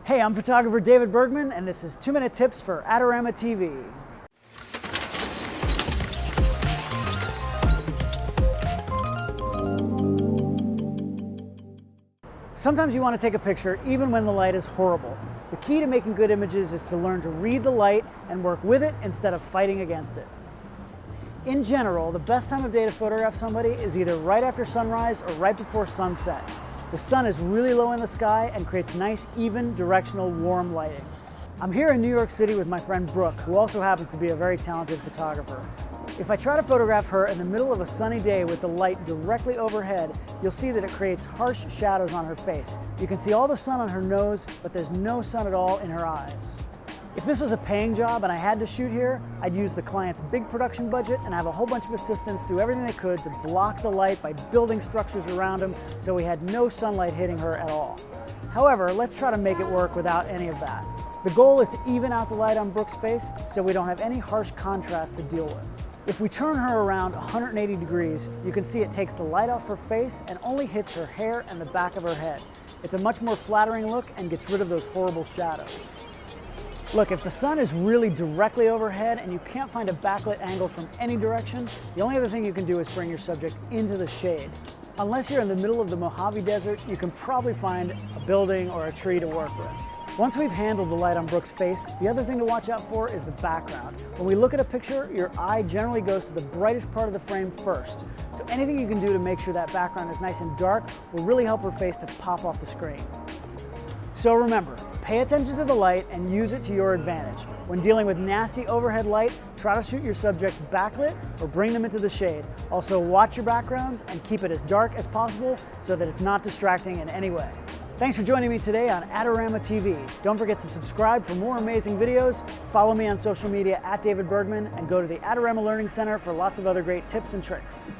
Hey, I'm photographer David Bergman, and this is 2-Minute Tips for Adorama TV. Sometimes you want to take a picture even when the light is horrible. The key to making good images is to learn to read the light and work with it instead of fighting against it. In general, the best time of day to photograph somebody is either right after sunrise or right before sunset. The sun is really low in the sky and creates nice, even, directional, warm lighting. I'm here in New York City with my friend Brooke, who also happens to be a very talented photographer. If I try to photograph her in the middle of a sunny day with the light directly overhead, you'll see that it creates harsh shadows on her face. You can see all the sun on her nose, but there's no sun at all in her eyes. If this was a paying job and I had to shoot here, I'd use the client's big production budget and have a whole bunch of assistants do everything they could to block the light by building structures around them so we had no sunlight hitting her at all. However, let's try to make it work without any of that. The goal is to even out the light on Brooke's face so we don't have any harsh contrast to deal with. If we turn her around 180 degrees, you can see it takes the light off her face and only hits her hair and the back of her head. It's a much more flattering look and gets rid of those horrible shadows. Look, if the sun is really directly overhead and you can't find a backlit angle from any direction, the only other thing you can do is bring your subject into the shade. Unless you're in the middle of the Mojave Desert, you can probably find a building or a tree to work with. Once we've handled the light on Brooke's face, the other thing to watch out for is the background. When we look at a picture, your eye generally goes to the brightest part of the frame first. So anything you can do to make sure that background is nice and dark will really help her face to pop off the screen. So remember, pay attention to the light and use it to your advantage. When dealing with nasty overhead light, try to shoot your subject backlit or bring them into the shade. Also, watch your backgrounds and keep it as dark as possible so that it's not distracting in any way. Thanks for joining me today on Adorama TV. Don't forget to subscribe for more amazing videos, follow me on social media @David Bergman, and go to the Adorama Learning Center for lots of other great tips and tricks.